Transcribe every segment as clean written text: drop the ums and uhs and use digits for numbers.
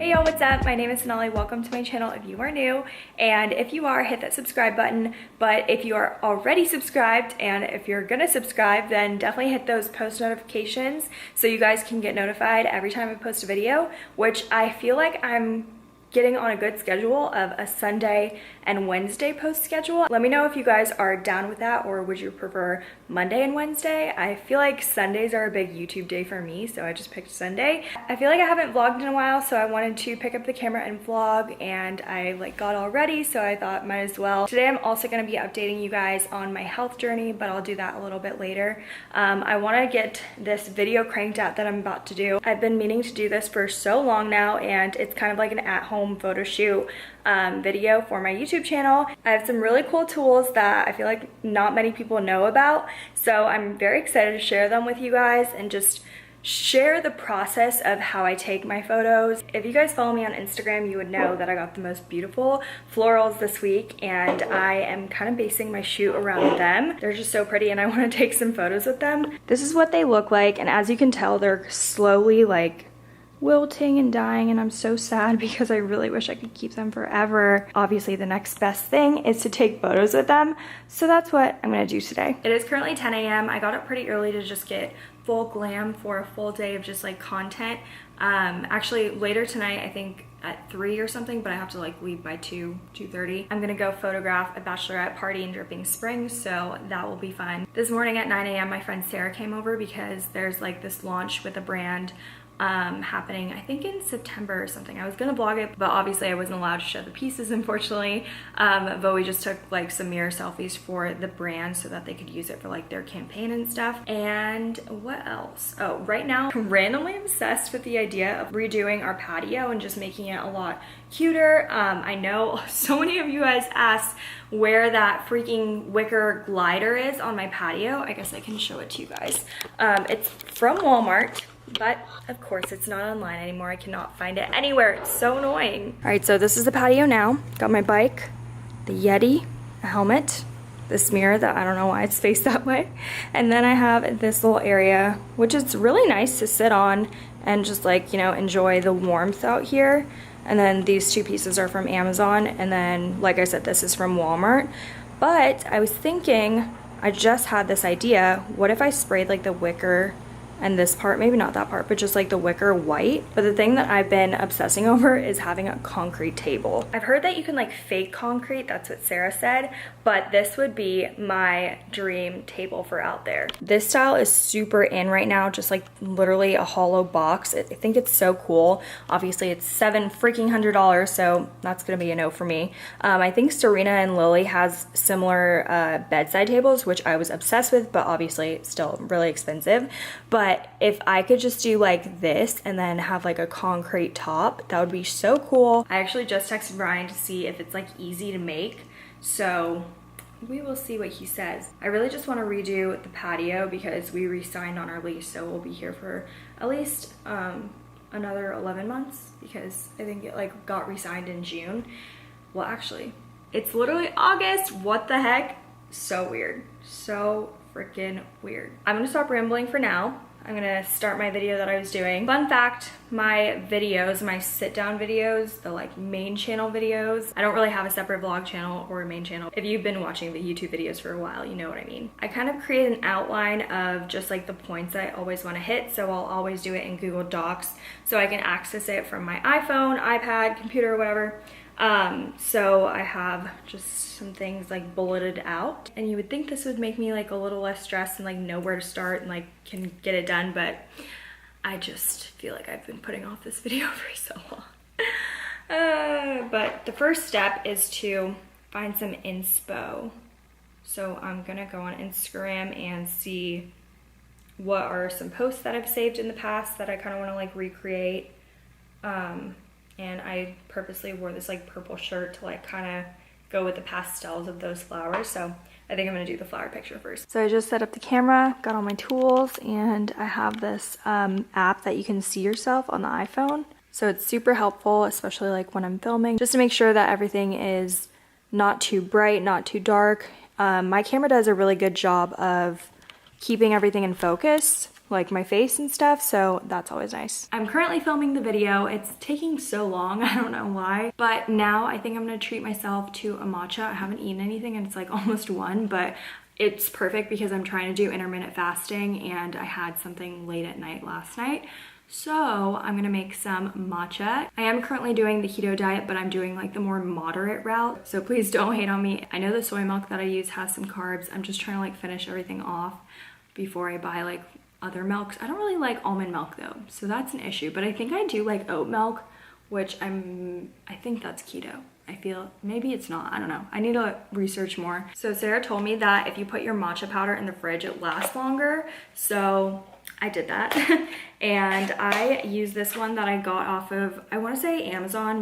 Hey y'all, what's up? My name is Sonali. Welcome to my channel if you are new, and if you are, hit that subscribe button. But if you are already subscribed and if you're gonna subscribe, then definitely hit those post notifications so you guys can get notified every time I post a video, which I feel like I'm getting on a good schedule of a Sunday and Wednesday post schedule. Let me know if you guys are down with that, or would you prefer Monday and Wednesday? I feel like Sundays are a big YouTube day for me, so I just picked Sunday. I feel like I haven't vlogged in a while, so I wanted to pick up the camera and vlog, and I got all ready, so I thought might as well. Today I'm also gonna be updating you guys on my health journey, but I'll do that a little bit later. I wanna get this video cranked out that I'm about to do. I've been meaning to do this for so long now, and it's kind of like an at-home photo shoot video for my YouTube channel. I have some really cool tools that I feel like not many people know about, so I'm very excited to share them with you guys and just share the process of how I take my photos. If you guys follow me on Instagram, you would know that I got the most beautiful florals this week, and I am kind of basing my shoot around them. They're just so pretty, and I want to take some photos with them. This is what they look like, and as you can tell, they're slowly wilting and dying, and I'm so sad because I really wish I could keep them forever. Obviously the next best thing is to take photos with them, so that's what I'm gonna do today. It is currently 10 a.m. I got up pretty early to just get full glam for a full day of just content. Actually later tonight, I think at 3 or something, but I have to leave by 2:30. I'm gonna go photograph a bachelorette party in Dripping Springs, so that will be fun. This morning at 9 a.m. my friend Sarah came over because there's this launch with a brand happening, I think in September or something. I was gonna vlog it, but obviously I wasn't allowed to show the pieces, unfortunately. But we just took some mirror selfies for the brand so that they could use it for their campaign and stuff. And what else? Oh, right now I'm randomly obsessed with the idea of redoing our patio and just making it a lot cuter. I know so many of you guys asked where that freaking wicker glider is on my patio. I guess I can show it to you guys. It's from Walmart, but of course it's not online anymore. I cannot find it anywhere. It's so annoying. All right, so this is the patio now. Got my bike, the Yeti, a helmet, this mirror that I don't know why it's faced that way. And then I have this little area, which is really nice to sit on and just enjoy the warmth out here. And then these two pieces are from Amazon. And then, like I said, this is from Walmart. But I was thinking, I just had this idea, what if I sprayed the wicker and this part, maybe not that part, but just the wicker white. But the thing that I've been obsessing over is having a concrete table. I've heard that you can fake concrete, that's what Sarah said, but this would be my dream table for out there. This style is super in right now, just literally a hollow box. I think it's so cool. Obviously it's $700, so that's gonna be a no for me. I think Serena and Lily has similar bedside tables, which I was obsessed with, but obviously still really expensive. But if I could just do this and then have a concrete top, that would be so cool. I actually just texted Brian to see if it's easy to make, so we will see what he says. I really just want to redo the patio because we re-signed on our lease, so we'll be here for at least another 11 months because I think it got re-signed in June. Well, actually, it's literally August. What the heck? So weird. So freaking weird. I'm gonna stop rambling for now. I'm gonna start my video that I was doing. Fun fact, my videos, my sit down videos, the main channel videos, I don't really have a separate vlog channel or a main channel. If you've been watching the YouTube videos for a while, you know what I mean. I kind of create an outline of just the points that I always wanna hit, so I'll always do it in Google Docs so I can access it from my iPhone, iPad, computer, whatever. So I have just some things bulleted out, and you would think this would make me a little less stressed and know where to start and can get it done, but I just feel like I've been putting off this video for so long. But the first step is to find some inspo. So I'm gonna go on Instagram and see what are some posts that I've saved in the past that I kind of want to recreate. And I purposely wore this purple shirt to kind of go with the pastels of those flowers. So I think I'm gonna do the flower picture first. So I just set up the camera, got all my tools, and I have this app that you can see yourself on the iPhone. So it's super helpful, especially when I'm filming, just to make sure that everything is not too bright, not too dark. My camera does a really good job of keeping everything in focus. like my face and stuff, so that's always nice. I'm currently filming the video. It's taking so long, I don't know why, but now I think I'm gonna treat myself to a matcha. I haven't eaten anything and it's like almost 1, but it's perfect because I'm trying to do intermittent fasting and I had something late at night last night. So I'm gonna make some matcha. I am currently doing the keto diet, but I'm doing like the more moderate route. So please don't hate on me. I know the soy milk that I use has some carbs. I'm just trying to like finish everything off before I buy like other milks. I don't really like almond milk though, so that's an issue. But I think I do like oat milk, which I think that's keto. I feel maybe it's not, I don't know. I need to research more. So Sarah told me that if you put your matcha powder in the fridge, it lasts longer. So I did that. And I use this one that I got off of, I want to say Amazon,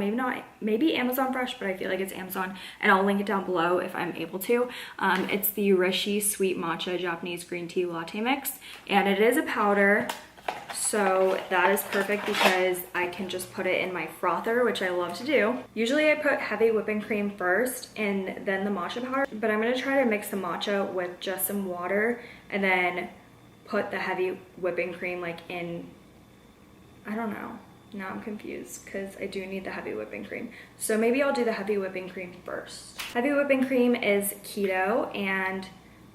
maybe Amazon Fresh, but I feel like it's Amazon, and I'll link it down below if I'm able to. It's the Rishi Sweet Matcha Japanese Green Tea Latte Mix, and it is a powder. So that is perfect because I can just put it in my frother, which I love to do. Usually I put heavy whipping cream first and then the matcha powder, but I'm gonna try to mix the matcha with just some water and then put the heavy whipping cream like in, I don't know. Now I'm confused because I do need the heavy whipping cream. So maybe I'll do the heavy whipping cream first. Heavy whipping cream is keto and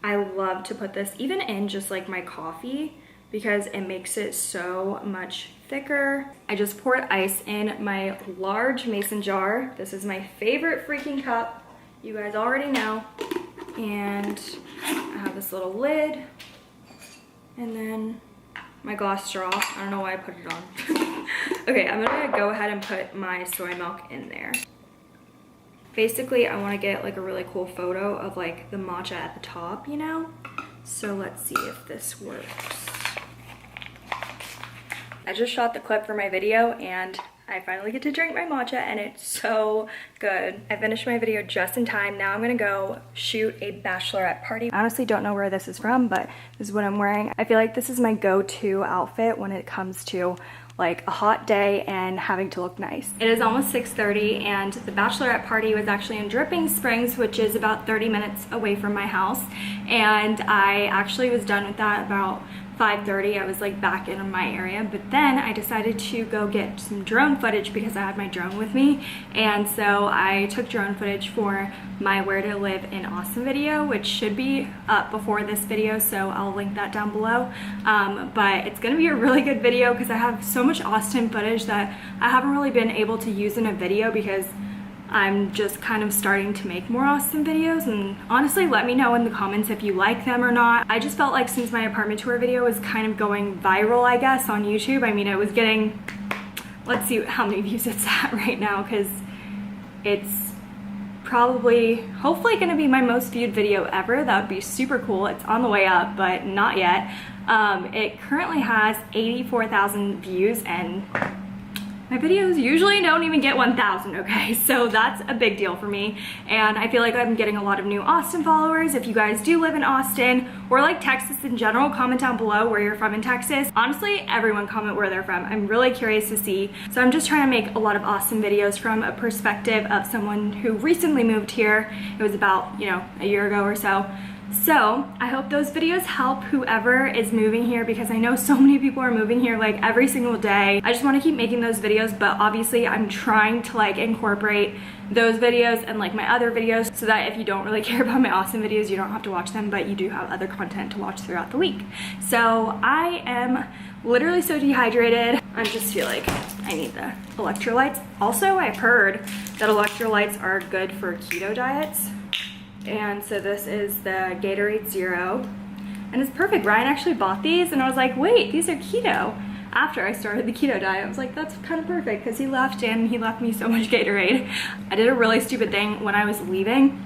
I love to put this even in just like my coffee because it makes it so much thicker. I just poured ice in my large mason jar. This is my favorite freaking cup. You guys already know. And I have this little lid. And then my glass straw. I don't know why I put it on. Okay, I'm gonna go ahead and put my soy milk in there. Basically, I wanna get like a really cool photo of like the matcha at the top, you know? So let's see if this works. I just shot the clip for my video and I finally get to drink my matcha and it's so good. I finished my video just in time. Now I'm gonna go shoot a bachelorette party. I honestly don't know where this is from, but this is what I'm wearing. I feel like this is my go-to outfit when it comes to like a hot day and having to look nice. It is almost 6:30 and the bachelorette party was actually in Dripping Springs, which is about 30 minutes away from my house. And I actually was done with that about 5:30. I was like back in my area, but then I decided to go get some drone footage because I had my drone with me, and so I took drone footage for my Where to Live in Austin video, which should be up before this video, so I'll link that down below. But it's gonna be a really good video because I have so much Austin footage that I haven't really been able to use in a video because I'm just kind of starting to make more Austin videos, and honestly let me know in the comments if you like them or not. I just felt like since my apartment tour video was kind of going viral, I guess, on YouTube, I mean it was getting, let's see how many views it's at right now because it's probably, hopefully gonna be my most viewed video ever. That would be super cool. It's on the way up, but not yet. It currently has 84,000 views and my videos usually don't even get 1,000, okay? So that's a big deal for me. And I feel like I'm getting a lot of new Austin followers. If you guys do live in Austin or like Texas in general, comment down below where you're from in Texas. Honestly, everyone comment where they're from. I'm really curious to see. So I'm just trying to make a lot of Austin videos from a perspective of someone who recently moved here. It was about, you know, a year ago or so. So I hope those videos help whoever is moving here because I know so many people are moving here like every single day. I just want to keep making those videos, but obviously I'm trying to like incorporate those videos and like my other videos so that if you don't really care about my Austin videos, you don't have to watch them, but you do have other content to watch throughout the week. So I am literally so dehydrated. I just feel like I need the electrolytes. Also, I've heard that electrolytes are good for keto diets. And so this is the Gatorade Zero and it's perfect. Ryan actually bought these and I was like, wait, these are keto. After I started the keto diet, I was like, that's kind of perfect because he left me so much Gatorade. I did a really stupid thing when I was leaving.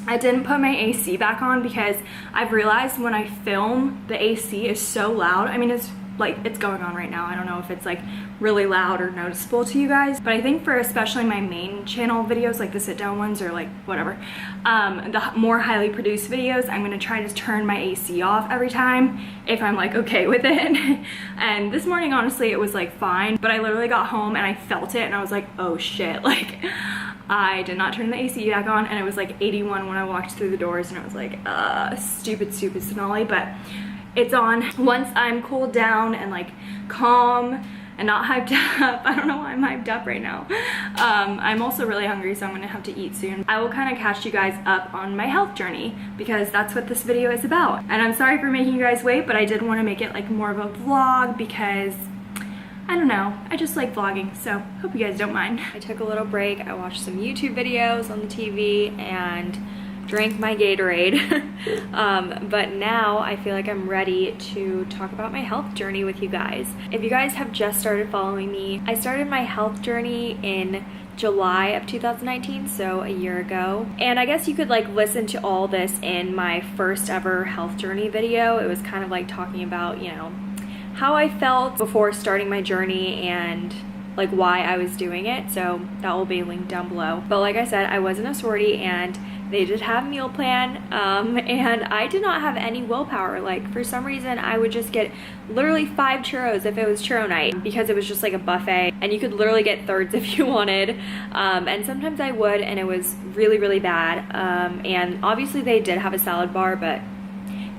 I didn't put my AC back on because I've realized when I film, the AC is so loud. I mean, it's like, it's going on right now. I don't know if it's like really loud or noticeable to you guys, but I think for especially my main channel videos, like the sit down ones or like whatever, the more highly produced videos, I'm gonna try to turn my AC off every time if I'm like okay with it. And this morning, honestly, it was like fine, but I literally got home and I felt it and I was like, oh shit, like I did not turn the AC back on and it was like 81 when I walked through the doors and I was like, stupid Sonali, but it's on once I'm cooled down and like calm and not hyped up. I don't know why I'm hyped up right now. I'm also really hungry, so I'm gonna have to eat soon. I will kind of catch you guys up on my health journey because that's what this video is about. And I'm sorry for making you guys wait, but I did want to make it like more of a vlog because I don't know, I just like vlogging, so hope you guys don't mind. I took a little break, I watched some YouTube videos on the TV and drank my Gatorade. But now I feel like I'm ready to talk about my health journey with you guys. If you guys have just started following me, I started my health journey in July of 2019, so a year ago. And I guess you could like listen to all this in my first ever health journey video. It was kind of like talking about, you know, how I felt before starting my journey and like why I was doing it, so that will be linked down below. But like I said, I was in a sorority and they did have a meal plan, and I did not have any willpower. Like for some reason I would just get literally 5 churros if it was churro night because it was just like a buffet and you could literally get thirds if you wanted, and sometimes I would and it was really bad, and obviously they did have a salad bar, but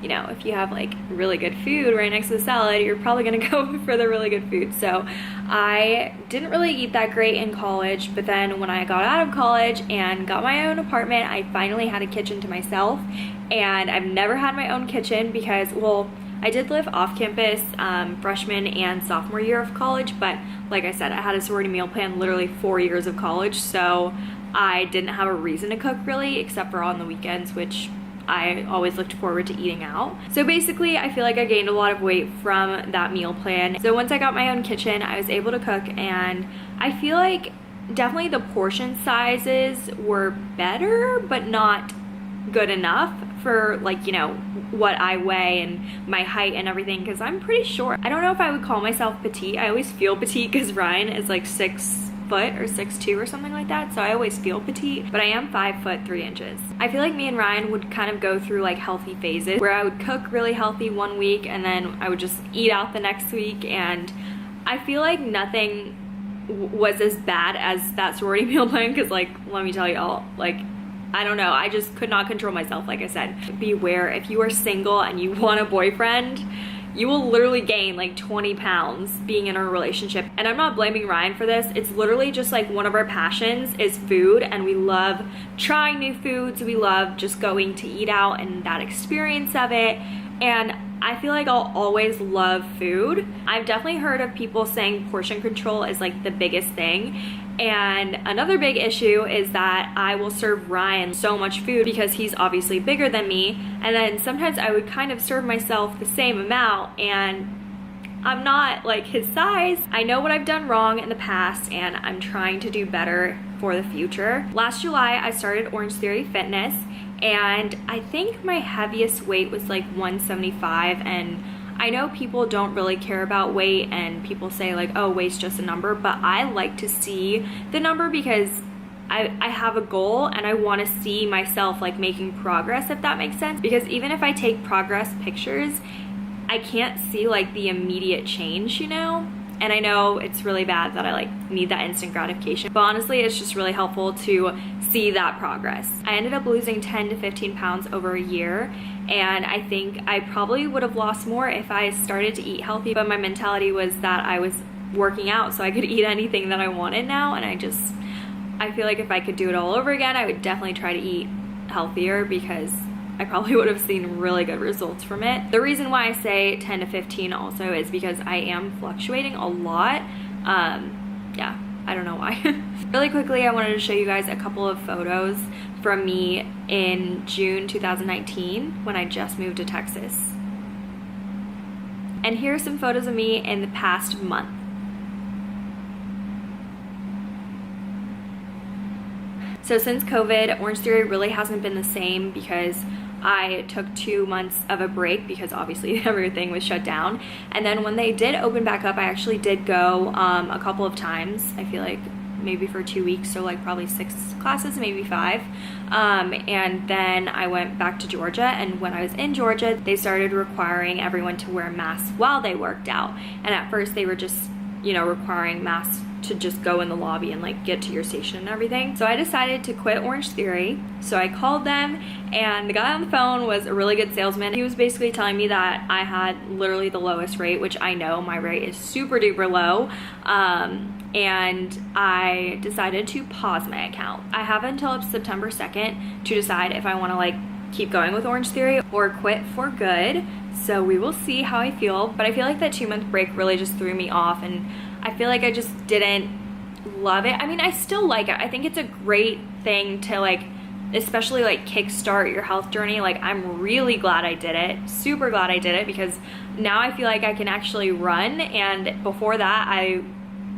you know, if you have like really good food right next to the salad, you're probably gonna go for the really good food. So I didn't really eat that great in college, but then when I got out of college and got my own apartment, I finally had a kitchen to myself. And I've never had my own kitchen because, well, I did live off campus freshman and sophomore year of college, but like I said, I had a sorority meal plan literally 4 years of college, so I didn't have a reason to cook really, except for on the weekends, which I always looked forward to eating out. So basically, I feel like I gained a lot of weight from that meal plan. So once I got my own kitchen, I was able to cook, and I feel like definitely the portion sizes were better, but not good enough for like, you know, what I weigh and my height and everything, because I'm pretty short. I don't know if I would call myself petite. I always feel petite because Ryan is like 6 foot or 6'2" or something like that, so I always feel petite, but I am 5 foot 3 inches. I feel like me and Ryan would kind of go through like healthy phases where I would cook really healthy one week and then I would just eat out the next week, and I feel like nothing was as bad as that sorority meal plan because, like, let me tell y'all, like, I don't know, I just could not control myself. Like I said, beware if you are single and you want a boyfriend, you will literally gain like 20 pounds being in a relationship. And I'm not blaming Ryan for this. It's literally just like one of our passions is food, and we love trying new foods. We love just going to eat out and that experience of it. And I feel like I'll always love food. I've definitely heard of people saying portion control is like the biggest thing. And another big issue is that I will serve Ryan so much food because he's obviously bigger than me. And then sometimes I would kind of serve myself the same amount, and I'm not like his size. I know what I've done wrong in the past and I'm trying to do better for the future. Last July, I started Orange Theory Fitness, and I think my heaviest weight was like 175, and I know people don't really care about weight and people say like, oh, weight's just a number, but I like to see the number because I have a goal and I want to see myself like making progress, if that makes sense. Because even if I take progress pictures, I can't see like the immediate change, you know? And I know it's really bad that I like need that instant gratification, but honestly, it's just really helpful to see that progress. I ended up losing 10 to 15 pounds over a year, and I think I probably would have lost more if I started to eat healthy, but my mentality was that I was working out so I could eat anything that I wanted now, and I feel like if I could do it all over again, I would definitely try to eat healthier because I probably would have seen really good results from it. The reason why I say 10 to 15 also is because I am fluctuating a lot. Yeah, I don't know why. Really quickly, I wanted to show you guys a couple of photos from me in June 2019 when I just moved to Texas. And here are some photos of me in the past month. So since COVID, Orange Theory really hasn't been the same because I took 2 months of a break because obviously everything was shut down. And then when they did open back up, I actually did go a couple of times. I feel like maybe for 2 weeks, so like probably 6 classes, maybe 5. And then I went back to Georgia, and when I was in Georgia, they started requiring everyone to wear masks while they worked out. And at first they were just, you know, requiring masks to just go in the lobby and like get to your station and everything. So I decided to quit Orange Theory. So I called them, and the guy on the phone was a really good salesman. He was basically telling me that I had literally the lowest rate, which I know my rate is super duper low. And I decided to pause my account. I have until September 2nd to decide if I want to like keep going with Orange Theory or quit for good. So we will see how I feel. But I feel like that 2-month break really just threw me off, and I feel like I just didn't love it. I mean, I still like it. I think it's a great thing to like, especially like kickstart your health journey. Like, I'm really glad I did it. Super glad I did it, because now I feel like I can actually run. And before that,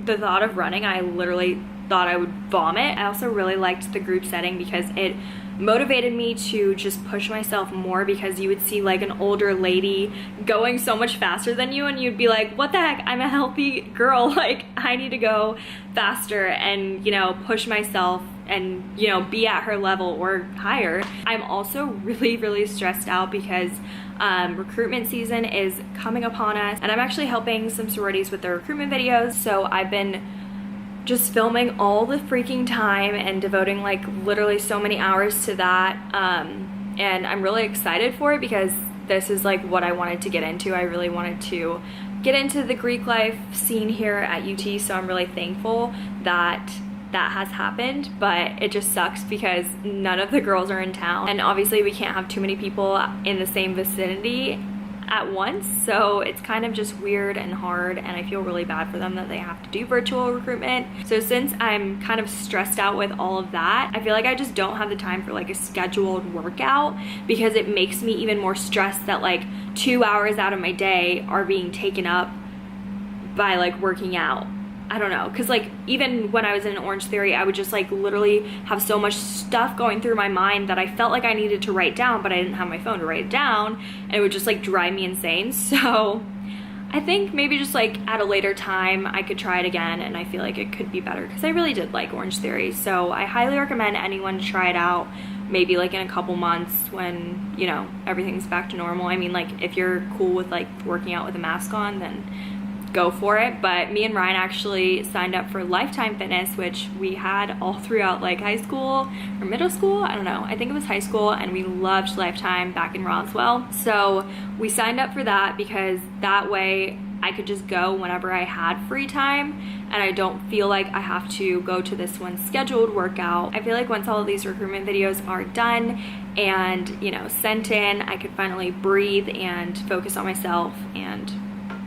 the thought of running, I literally thought I would vomit. I also really liked the group setting because it motivated me to just push myself more, because you would see like an older lady going so much faster than you, and you'd be like, what the heck, I'm a healthy girl, like I need to go faster and, you know, push myself and, you know, be at her level or higher. I'm also really stressed out because recruitment season is coming upon us, and I'm actually helping some sororities with their recruitment videos. So I've been just filming all the freaking time and devoting like literally so many hours to that, and I'm really excited for it because this is like what I wanted to get into. I really wanted to get into the Greek life scene here at UT, so I'm really thankful that that has happened. But it just sucks because none of the girls are in town, and obviously we can't have too many people in the same vicinity at once, so it's kind of just weird and hard, and I feel really bad for them that they have to do virtual recruitment. So since I'm kind of stressed out with all of that, I feel like I just don't have the time for like a scheduled workout, because it makes me even more stressed that like 2 hours out of my day are being taken up by like working out. I don't know, because like even when I was in Orange Theory, I would just like literally have so much stuff going through my mind that I felt like I needed to write down, but I didn't have my phone to write it down, and it would just like drive me insane. So I think maybe just like at a later time I could try it again, and I feel like it could be better because I really did like Orange Theory. So I highly recommend anyone to try it out, maybe like in a couple months when, you know, everything's back to normal. I mean, like if you're cool with like working out with a mask on, then go for it. But me and Ryan actually signed up for Lifetime Fitness, which we had all throughout like high school or middle school, I don't know, I think it was high school, and we loved Lifetime back in Roswell. So we signed up for that because that way I could just go whenever I had free time, and I don't feel like I have to go to this one scheduled workout. I feel like once all of these recruitment videos are done and, you know, sent in, I could finally breathe and focus on myself and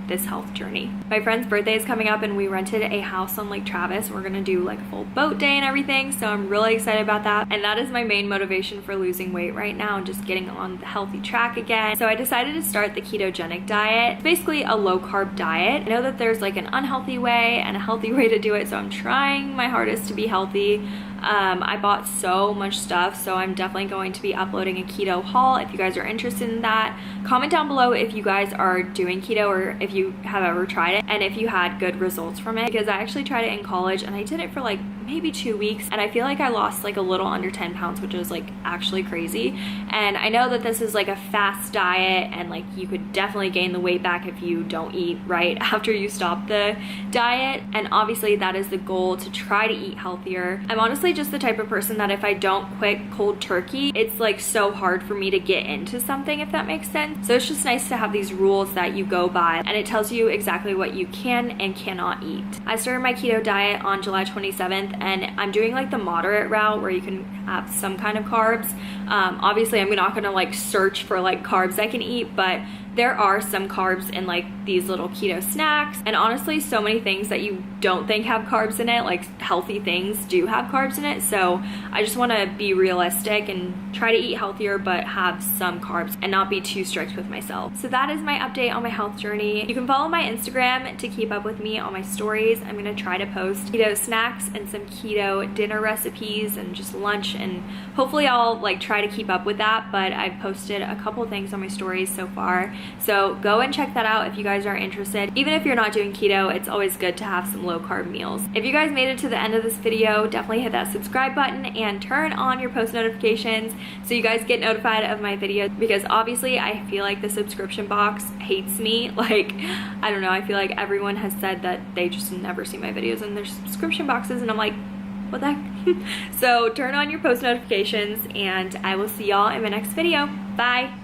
this health journey. My friend's birthday is coming up, and we rented a house on Lake Travis. We're gonna do like a full boat day and everything, so I'm really excited about that. And that is my main motivation for losing weight right now and just getting on the healthy track again. So I decided to start the ketogenic diet. It's basically a low carb diet. I know that there's like an unhealthy way and a healthy way to do it, so I'm trying my hardest to be healthy. I bought so much stuff, so I'm definitely going to be uploading a keto haul if you guys are interested in that. Comment down below if you guys are doing keto or if you have ever tried it and if you had good results from it, because I actually tried it in college and I did it for like maybe 2 weeks, and I feel like I lost like a little under 10 pounds, which is like actually crazy. And I know that this is like a fast diet, and like you could definitely gain the weight back if you don't eat right after you stop the diet, and obviously that is the goal, to try to eat healthier. I'm honestly just the type of person that if I don't quit cold turkey, it's like so hard for me to get into something, if that makes sense. So it's just nice to have these rules that you go by, and it tells you exactly what you can and cannot eat. I started my keto diet on July 27th, and I'm doing like the moderate route where you can have some kind of carbs. Obviously I'm not gonna like search for like carbs I can eat, but there are some carbs in like these little keto snacks, and honestly so many things that you don't think have carbs in it, like healthy things, do have carbs in it. So I just want to be realistic and try to eat healthier but have some carbs and not be too strict with myself. So that is my update on my health journey. You can follow my Instagram to keep up with me on my stories. I'm going to try to post keto snacks and some doing keto dinner recipes and just lunch, and hopefully I'll like try to keep up with that, but I've posted a couple things on my stories so far, so go and check that out if you guys are interested. Even if you're not doing keto, it's always good to have some low carb meals. If you guys made it to the end of this video, definitely hit that subscribe button and turn on your post notifications so you guys get notified of my videos, because obviously I feel like the subscription box hates me. Like, I don't know, I feel like everyone has said that they just never see my videos in their subscription boxes, and I'm like, what the heck? So turn on your post notifications, and I will see y'all in my next video. Bye.